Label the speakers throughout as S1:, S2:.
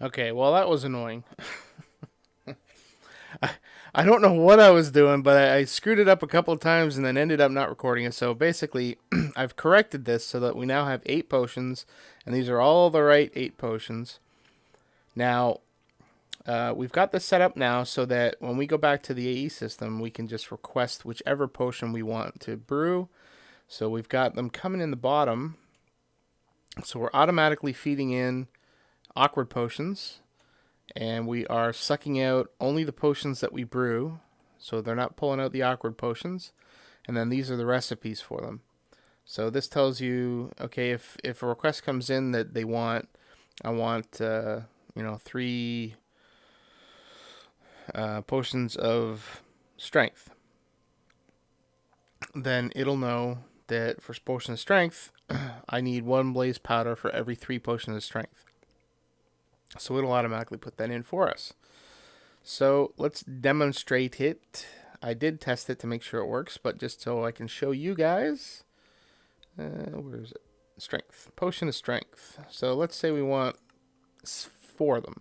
S1: Okay, well that was annoying. I, I don't know what I was doing, but I screwed it up a couple of times and then ended up not recording it. So basically, I've corrected this so that we now have 8 potions, and these are all the right 8 potions. Now, we've got this set up now so that when we go back to the AE system, we can just request whichever potion we want to brew. So we've got them coming in the bottom. So we're automatically feeding in awkward potions, and we are sucking out only the potions that we brew. So they're not pulling out the awkward potions. And then these are the recipes for them. So this tells you, okay, if a request comes in that they want, I want, 3 potions of strength, then it'll know that for potion of strength, I need 1 blaze powder for every 3 potions of strength. So it'll automatically put that in for us. So let's demonstrate it. I did test it to make sure it works, but just so I can show you guys. Where is it? Strength. Potion of strength. So let's say we want 4 of them.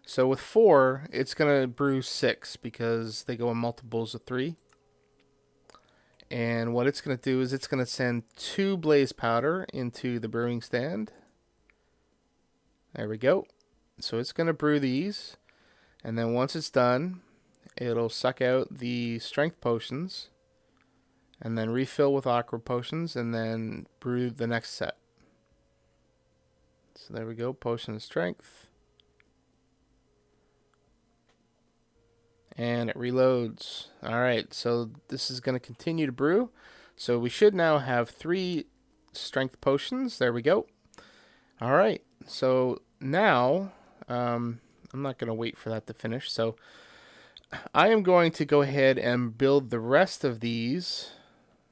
S1: So with 4, it's going to brew 6 because they go in multiples of 3. And what it's going to do is it's going to send 2 blaze powder into the brewing stand. There we go. So it's going to brew these. And then once it's done, it'll suck out the strength potions and then refill with awkward potions and then brew the next set. So there we go, potion of strength. And it reloads. Alright, so this is going to continue to brew. So we should now have 3 strength potions. There we go. Alright, so now, I'm not going to wait for that to finish. So I am going to go ahead and build the rest of these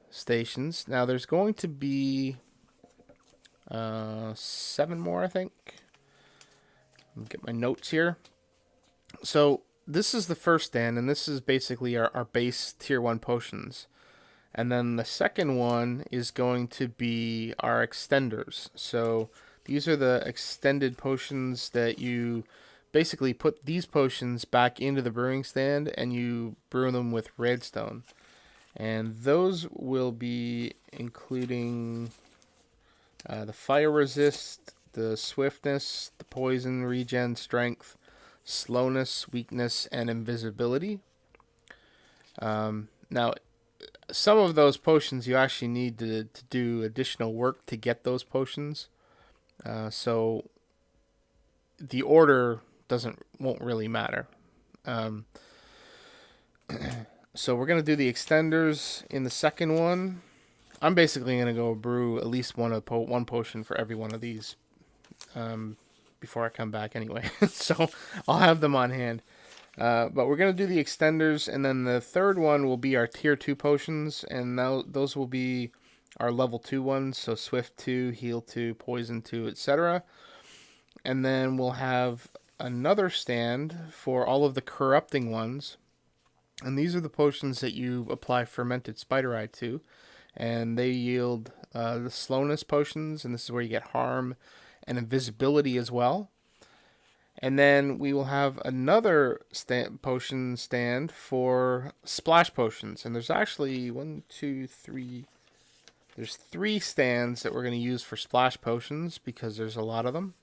S1: stations. Now there's going to be 7 more, I think. Let me get my notes here. So this is the first stand, and this is basically our base tier 1 potions. And then the second one is going to be our extenders. So these are the extended potions that you basically put these potions back into the brewing stand and you brew them with redstone. And those will be including the fire resist, the swiftness, the poison, regen, strength, slowness, weakness, and invisibility. Now, some of those potions you actually need to do additional work to get those potions. So the order won't really matter. So we're gonna do the extenders in the second one. I'm basically gonna go brew at least one potion for every one of these before I come back anyway. So I'll have them on hand. But we're gonna do the extenders, and then the third one will be our tier 2 potions, and now those will be our level 2 ones. So Swift 2, Heal 2, Poison 2, etc. And then we'll have another stand for all of the corrupting ones. And these are the potions that you apply fermented spiderite to. And they yield the slowness potions, and this is where you get harm and invisibility as well. And then we will have another potion stand for splash potions. And there's actually there's 3 stands that we're going to use for splash potions because there's a lot of them.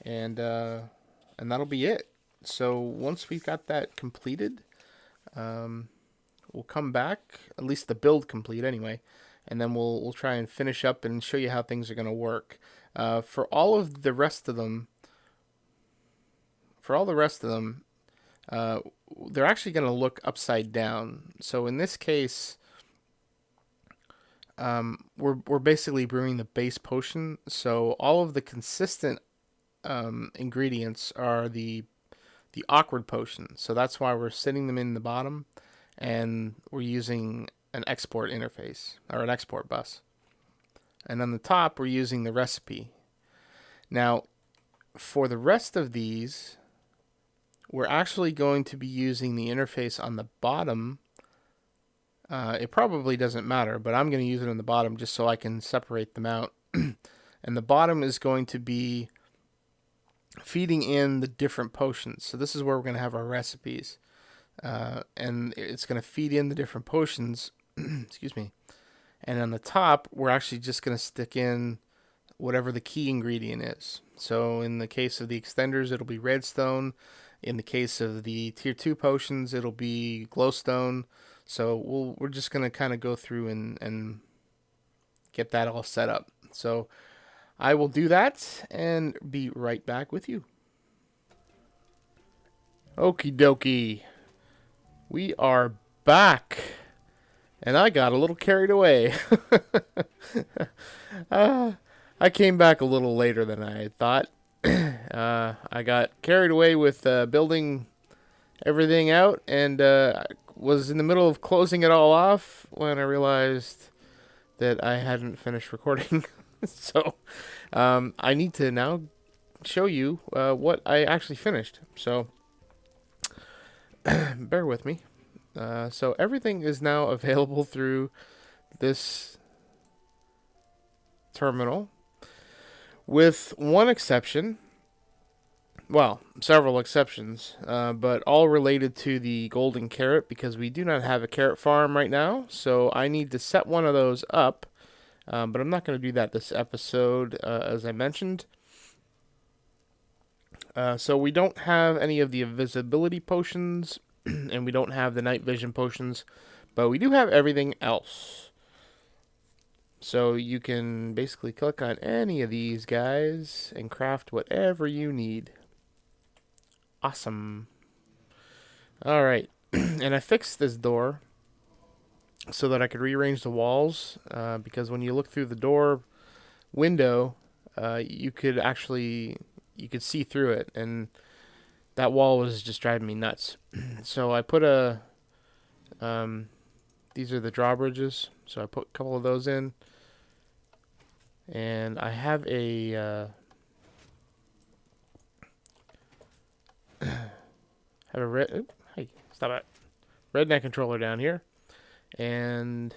S1: And that'll be it. So once we've got that completed, we'll come back, at least the build complete anyway, and then we'll try and finish up and show you how things are going to work. For all the rest of them, they're actually going to look upside down. So in this case, we're basically brewing the base potion. So all of the consistent ingredients are the awkward potions. So that's why we're sitting them in the bottom, and we're using an export interface or an export bus. And on the top, we're using the recipe. Now, for the rest of these, we're actually going to be using the interface on the bottom. It probably doesn't matter, but I'm going to use it on the bottom just so I can separate them out. And the bottom is going to be feeding in the different potions. So this is where we're going to have our recipes. And it's going to feed in the different potions. Excuse me. And on the top, we're actually just going to stick in whatever the key ingredient is. So in the case of the extenders, it'll be redstone. In the case of the tier 2 potions, it'll be glowstone. So we're just going to kind of go through and get that all set up. So I will do that and be right back with you. Okie dokie. We are back. And I got a little carried away. I came back a little later than I had thought. I got carried away with building everything out, and I was in the middle of closing it all off when I realized that I hadn't finished recording. So I need to now show you what I actually finished. So bear with me. So everything is now available through this terminal, with one exception. Well, several exceptions, but all related to the golden carrot, because we do not have a carrot farm right now. So I need to set one of those up, but I'm not going to do that this episode, as I mentioned. So we don't have any of the invisibility potions, and we don't have the night vision potions, but we do have everything else. So you can basically click on any of these guys and craft whatever you need. Awesome. Alright, and I fixed this door so that I could rearrange the walls, because when you look through the door window, you could see through it, and that wall was just driving me nuts. So I put these are the drawbridges, so I put a couple of those in, and I have a redneck controller down here, and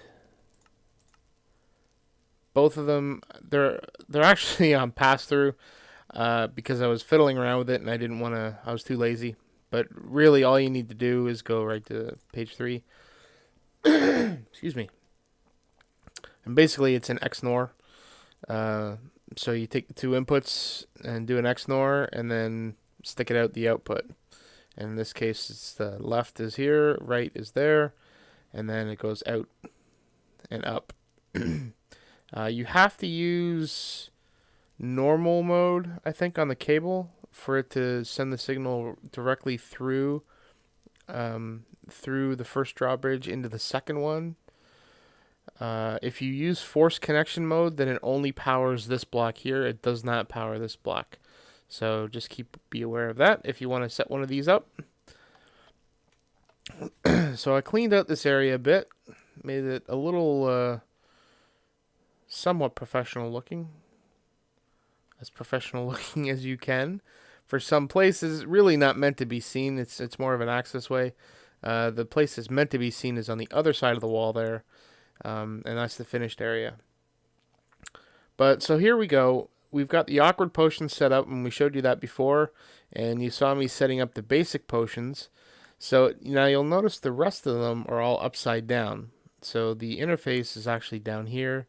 S1: both of them, they're actually on pass through, because I was fiddling around with it and I was too lazy. But really, all you need to do is go right to page 3. Excuse me. And basically, it's an XNOR. So you take the two inputs and do an XNOR, and then stick it out the output. And in this case, it's the left is here, right is there, and then it goes out and up. You have to use normal mode, I think, on the cable for it to send the signal directly through the first drawbridge into the second one. If you use forced connection mode, then it only powers this block here. It does not power this block. So just be aware of that if you want to set one of these up. So I cleaned out this area a bit, made it a little somewhat professional looking. As professional looking as you can. For some places, really not meant to be seen. It's more of an access way. The place that's meant to be seen is on the other side of the wall there, and that's the finished area. But so here we go. We've got the awkward potions set up, and we showed you that before, and you saw me setting up the basic potions. So now you'll notice the rest of them are all upside down. So the interface is actually down here,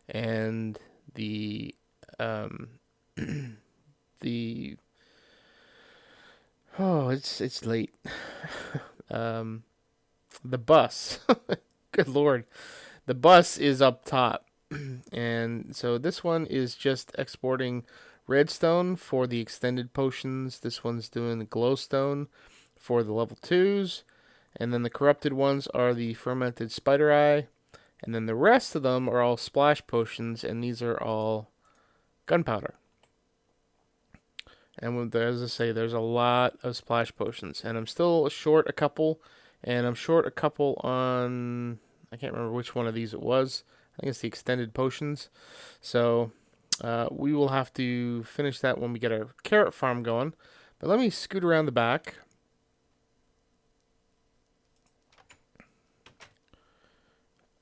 S1: and the it's late. The bus, good lord, the bus is up top, and so this one is just exporting redstone for the extended potions. This one's doing the glowstone for the level 2s, and then the corrupted ones are the fermented spider eye, and then the rest of them are all splash potions, and these are all gunpowder. And as I say, there's a lot of splash potions, and I'm still short a couple, and I'm short a couple on, I can't remember which one of these it was. I think it's the extended potions. So we will have to finish that when we get our carrot farm going. But let me scoot around the back.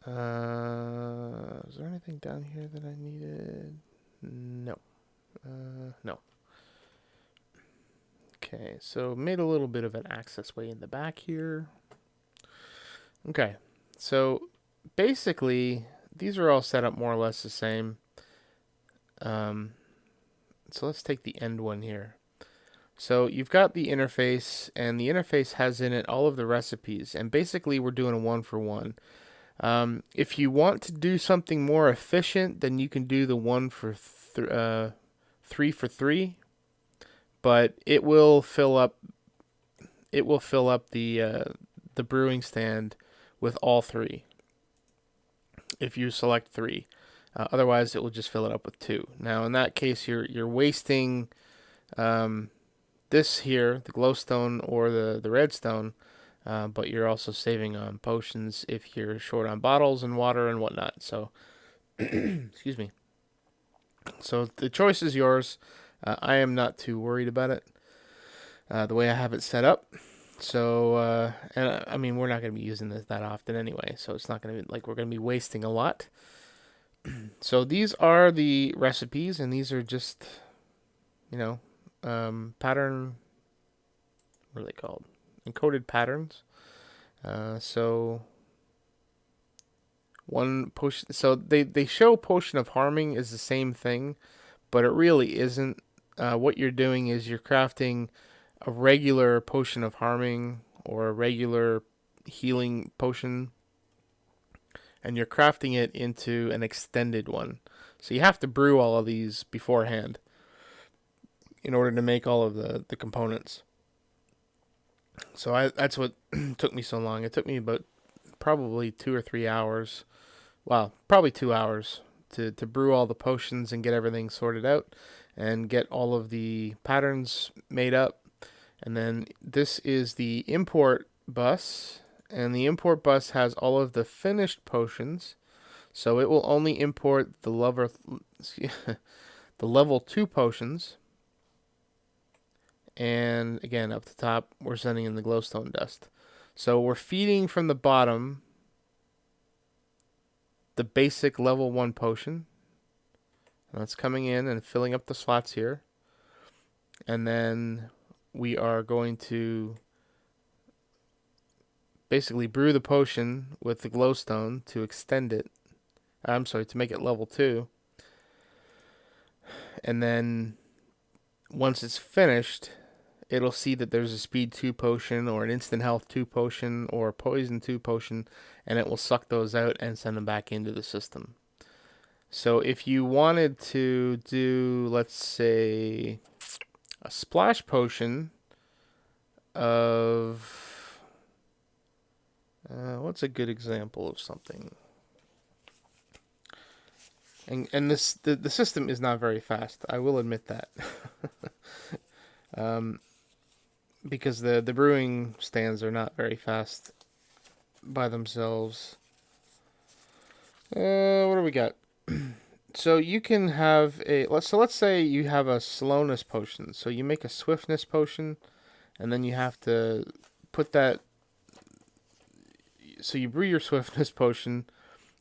S1: Is there anything down here that I needed? No. No. Okay, so made a little bit of an access way in the back here. Okay, so basically these are all set up more or less the same. So let's take the end one here. So you've got the interface, and the interface has in it all of the recipes, and basically we're doing a 1-for-1. If you want to do something more efficient, then you can do the 3-for-3, but it will fill up. It will fill up the brewing stand with all 3 if you select 3. Otherwise, it will just fill it up with 2. Now, in that case, you're wasting this here, the glowstone or the redstone, but you're also saving on potions if you're short on bottles and water and whatnot. So, excuse me. So the choice is yours. I am not too worried about it the way I have it set up. So, and I mean, we're not going to be using this that often anyway, so it's not going to be like we're going to be wasting a lot. So these are the recipes, and these are just, you know, pattern, what are they called? Encoded patterns. So one potion, so they show potion of harming is the same thing, but it really isn't. What you're doing is you're crafting a regular potion of harming or a regular healing potion, and you're crafting it into an extended one. So you have to brew all of these beforehand in order to make all of the components. So that's what took me so long. It took me about probably 2 or 3 hours. Well, probably 2 hours to brew all the potions and get everything sorted out and get all of the patterns made up. And then this is the import bus, and the import bus has all of the finished potions. So it will only import the level 2 potions. And again, up the top, we're sending in the glowstone dust. So we're feeding from the bottom the basic level 1 potion. And that's coming in and filling up the slots here. And then we are going to basically brew the potion with the glowstone to extend it. I'm sorry, to make it level 2. And then once it's finished, it'll see that there's a speed 2 potion or an instant health 2 potion or a poison 2 potion, and it will suck those out and send them back into the system. So if you wanted to do, let's say, a splash potion of, what's a good example of something? And this the system is not very fast. I will admit that. Because the brewing stands are not very fast by themselves. What do we got? So you can have let's say you have a slowness potion. So you make a swiftness potion, and then you have to put that. So you brew your swiftness potion,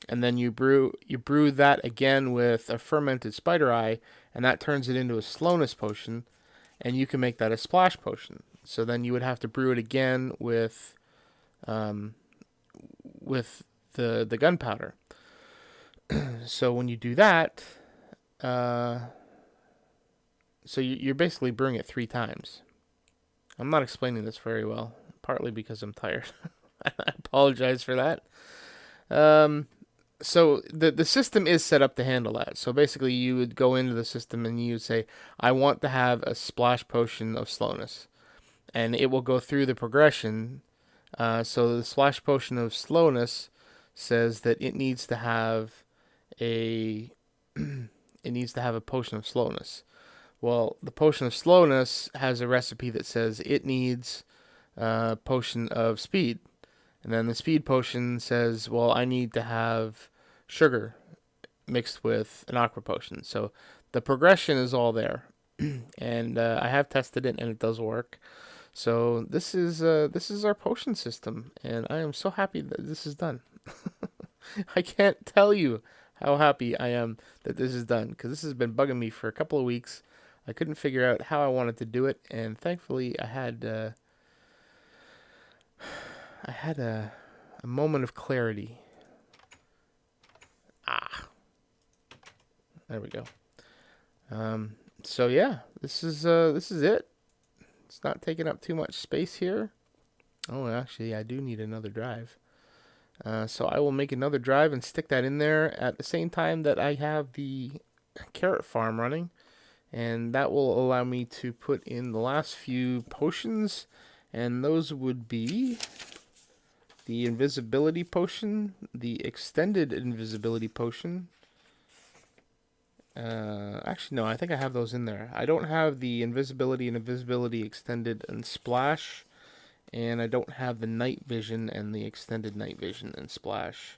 S1: and then you brew that again with a fermented spider eye, and that turns it into a slowness potion, and you can make that a splash potion. So then you would have to brew it again with the gunpowder. So when you do that, so you're basically brewing it 3 times. I'm not explaining this very well, partly because I'm tired. I apologize for that. So the system is set up to handle that. So basically you would go into the system and you would say, I want to have a splash potion of slowness. And it will go through the progression. So the splash potion of slowness says that it needs to have a potion of slowness. Well, the potion of slowness has a recipe that says it needs a potion of speed. And then the speed potion says, well, I need to have sugar mixed with an aqua potion. So the progression is all there. And I have tested it and it does work. So this is our potion system, and I am so happy that this is done. I can't tell you how happy I am that this is done, because this has been bugging me for a couple of weeks. I couldn't figure out how I wanted to do it, and thankfully I had a moment of clarity. Ah, there we go. So yeah, this is it. It's not taking up too much space here. Oh, actually, I do need another drive. So I will make another drive and stick that in there at the same time that I have the carrot farm running. And that will allow me to put in the last few potions. And those would be the invisibility potion, the extended invisibility potion. Actually, no, I think I have those in there. I don't have the invisibility and invisibility extended and splash. And I don't have the night vision and the extended night vision and splash.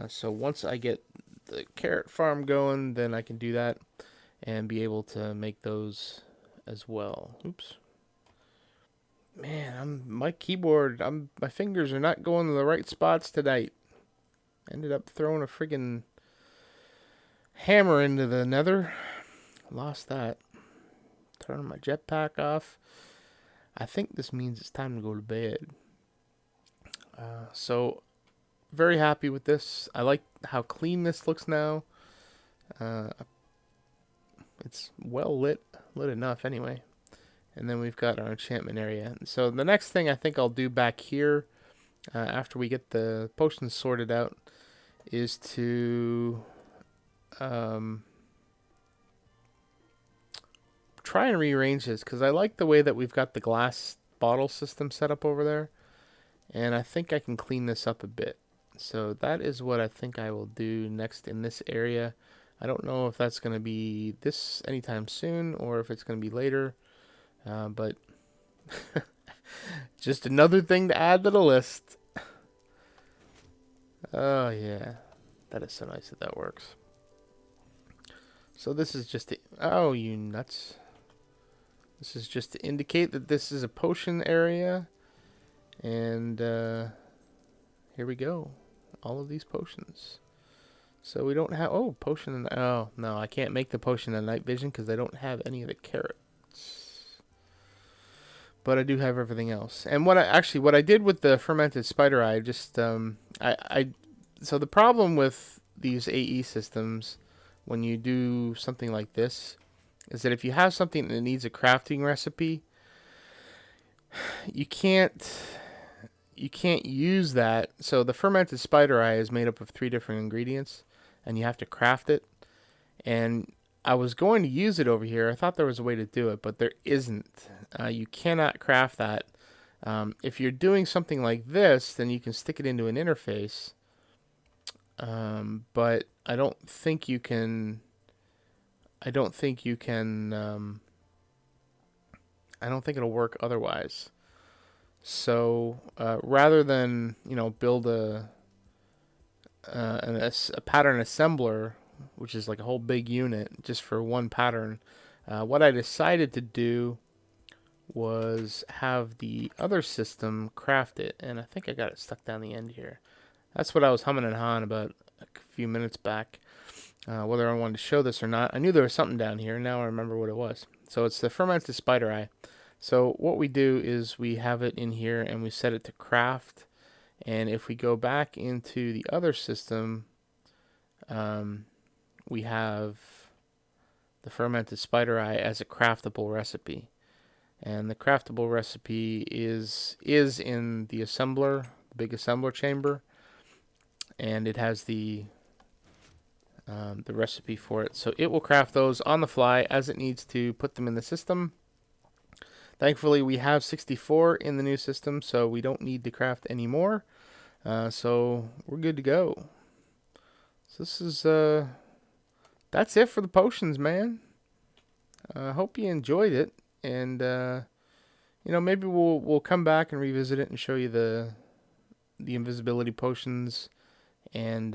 S1: So once I get the carrot farm going, then I can do that and be able to make those as well. Oops. Man, my fingers are not going to the right spots tonight. Ended up throwing a friggin' hammer into the nether. Lost that. Turning my jetpack off. I think this means it's time to go to bed. So, very happy with this. I like how clean this looks now. It's well lit enough anyway. And then we've got our enchantment area. So the next thing I think I'll do back here, after we get the potions sorted out, is to try and rearrange this, because I like the way that we've got the glass bottle system set up over there, and I think I can clean this up a bit. So that is what I think I will do next in this area. I don't know if that's going to be this anytime soon or if it's going to be later, but just another thing to add to the list. Oh yeah, that is so nice that works. So this is just oh, you nuts. This is just to indicate that this is a potion area. And here we go. All of these potions. So we don't have... Oh, potion... Oh, no, I can't make the potion of night vision because I don't have any of the carrots. But I do have everything else. And what I did with the fermented spider eye, just... So the problem with these AE systems, when you do something like this, is that if you have something that needs a crafting recipe, you can't use that. So the fermented spider eye is made up of 3 different ingredients, and you have to craft it. And I was going to use it over here. I thought there was a way to do it, but there isn't. You cannot craft that. If you're doing something like this, then you can stick it into an interface. But I don't think you can. I don't think it'll work otherwise. So rather than build a pattern assembler, which is like a whole big unit just for one pattern, what I decided to do was have the other system craft it, and I think I got it stuck down the end here. That's what I was humming and hawing about a few minutes back. Whether I wanted to show this or not. I knew there was something down here. Now I remember what it was. So it's the fermented spider eye. So what we do is we have it in here and we set it to craft. And if we go back into the other system, we have the fermented spider eye as a craftable recipe. And the craftable recipe is in the assembler, the big assembler chamber. And it has the recipe for it. So it will craft those on the fly as it needs to put them in the system. Thankfully, we have 64 in the new system, so we don't need to craft any more. So we're good to go. So this is that's it for the potions, man. I hope you enjoyed it, and maybe we'll come back and revisit it and show you the invisibility potions, and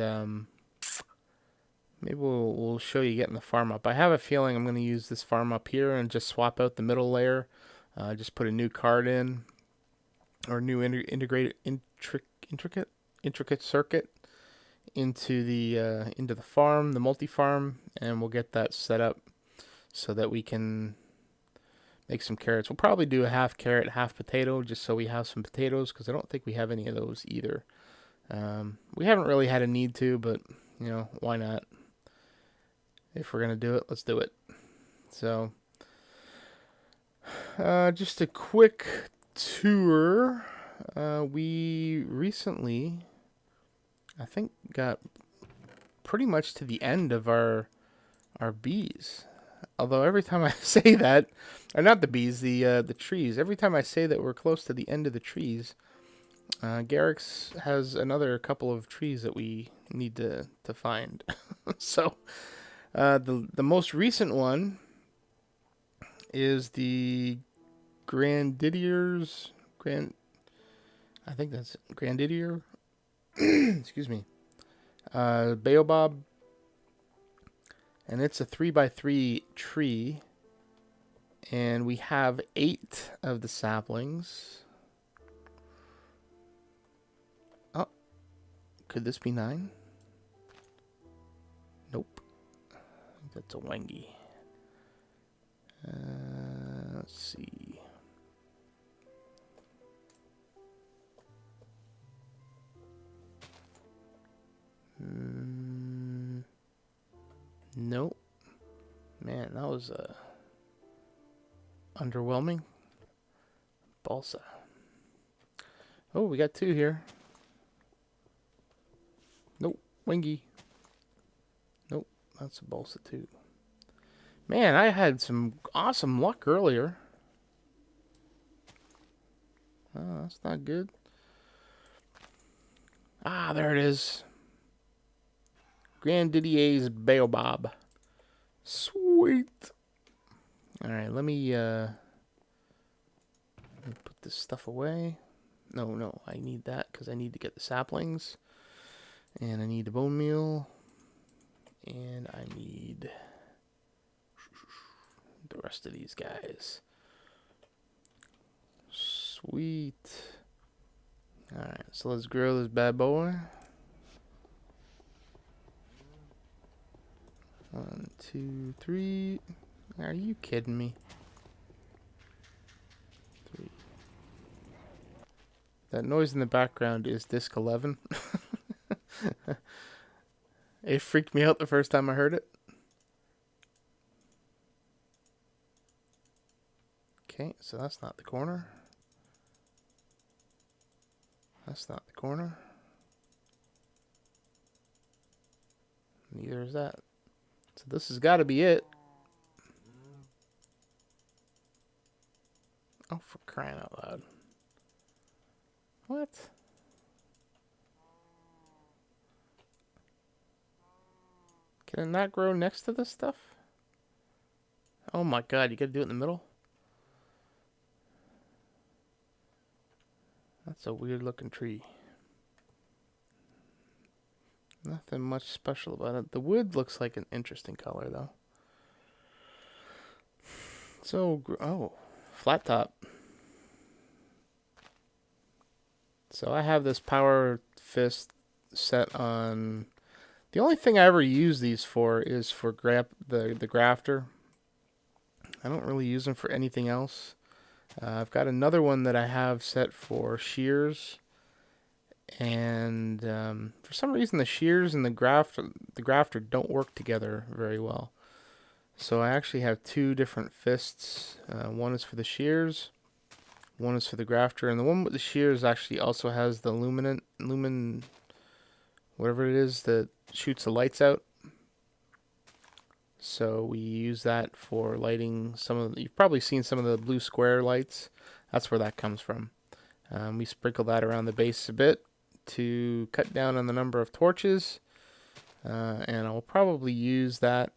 S1: maybe we'll show you getting the farm up. I have a feeling I'm going to use this farm up here and just swap out the middle layer. Just put a new card in, or new intricate circuit into the farm, the multi-farm, and we'll get that set up so that we can make some carrots. We'll probably do a half carrot, half potato, just so we have some potatoes, because I don't think we have any of those either. We haven't really had a need to, but, you know, why not? If we're going to do it, let's do it. So, just a quick tour. We recently, I think, got pretty much to the end of our bees. Although every time I say that, or not the bees, the trees. Every time I say that we're close to the end of the trees, Garrick's has another couple of trees that we need to find. So, the most recent one is the Grandidier's I think that's Grandidier. Excuse me. Baobab. And it's a 3x3 tree. And we have 8 of the saplings. Oh. Could this be 9? Nope. I think that's a Wengi. Let's see. Nope. Man, that was underwhelming. Balsa. Oh, we got 2 here. Nope. Wingy. Nope. That's a balsa too. Man, I had some awesome luck earlier. Oh, that's not good. Ah, there it is. Grandidier's Baobab. Sweet. Alright, let me put this stuff away. No, I need that because I need to get the saplings. And I need the bone meal. And I need the rest of these guys. Sweet. Alright, so let's grow this bad boy. 1, 2, 3. Are you kidding me? 3. That noise in the background is disc 11. It freaked me out the first time I heard it. Okay, so that's not the corner. That's not the corner. Neither is that. So this has got to be it. Oh, for crying out loud. What? Can it not grow next to this stuff? Oh my god, you gotta do it in the middle? That's a weird looking tree. Nothing much special about it. The wood looks like an interesting color though. So, oh, flat top. So I have this power fist set on. The only thing I ever use these for is for the grafter. I don't really use them for anything else. I've got another one that I have set for shears, and for some reason the shears and the grafter don't work together very well. So I actually have 2 different fists. One is for the shears, one is for the grafter, and the one with the shears actually also has the lumen, whatever it is that shoots the lights out. So we use that for lighting some of you've probably seen some of the blue square lights. That's where that comes from. We sprinkle that around the base a bit to cut down on the number of torches. And I'll probably use that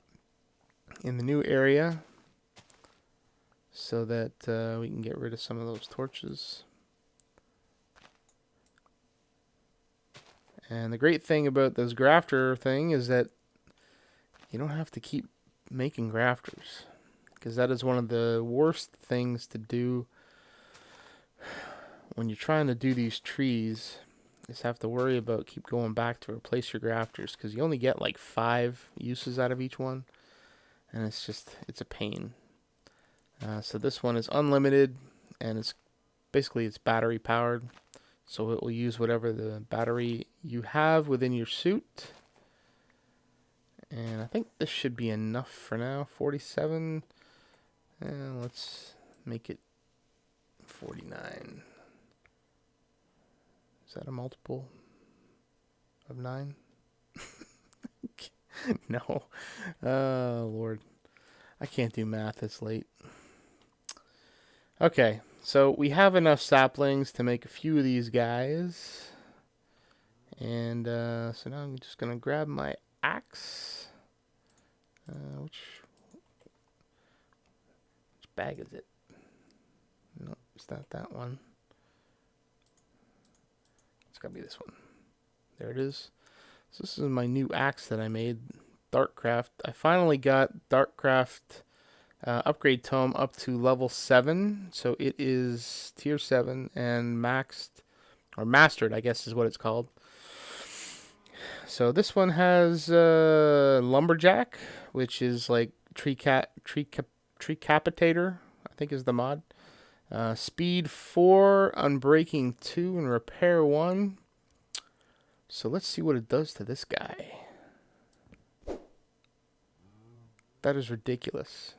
S1: in the new area so that we can get rid of some of those torches. And the great thing about this grafter thing is that you don't have to keep making grafters, because that is one of the worst things to do when you're trying to do these trees, is have to worry about keep going back to replace your grafters, because you only get like 5 uses out of each one. and it's a pain. So this one is unlimited, and it's battery powered, so it will use whatever the battery you have within your suit. And I think this should be enough for now. 47, and let's make it 49. Is that a multiple of 9? No. Oh, Lord. I can't do math this late. Okay, so we have enough saplings to make a few of these guys. And so now I'm just going to grab my axe. Which bag is it? No, it's not that one. It's got to be this one. There it is. So this is my new axe that I made, Darkcraft. I finally got Darkcraft upgrade tome up to level 7, so it is tier 7 and maxed, or mastered, I guess is what it's called. So this one has Lumberjack, which is like tree capitator, I think is the mod. Speed 4, Unbreaking 2, and Repair 1. So let's see what it does to this guy. That is ridiculous.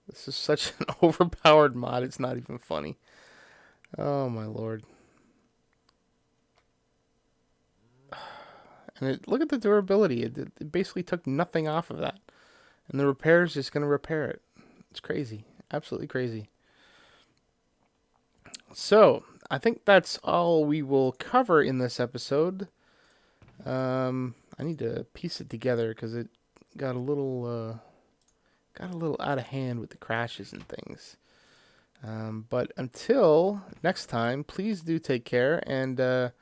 S1: This is such an overpowered mod, it's not even funny. Oh my lord. And look at the durability. It basically took nothing off of that. And the repair is just going to repair it. It's crazy. Absolutely crazy. So, I think that's all we will cover in this episode. I need to piece it together because it got a little out of hand with the crashes and things. But until next time, please do take care. And if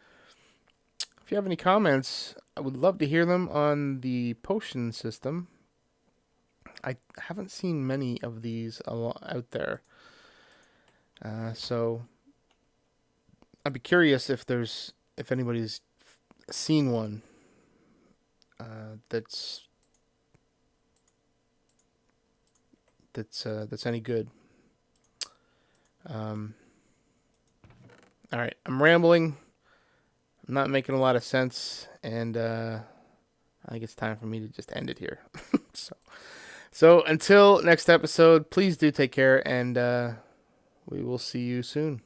S1: you have any comments, I would love to hear them on the potion system. I haven't seen many of these out there. So I'd be curious if anybody's seen one that's any good. All right, I'm rambling. I'm not making a lot of sense, and I think it's time for me to just end it here. So until next episode, please do take care, and we will see you soon.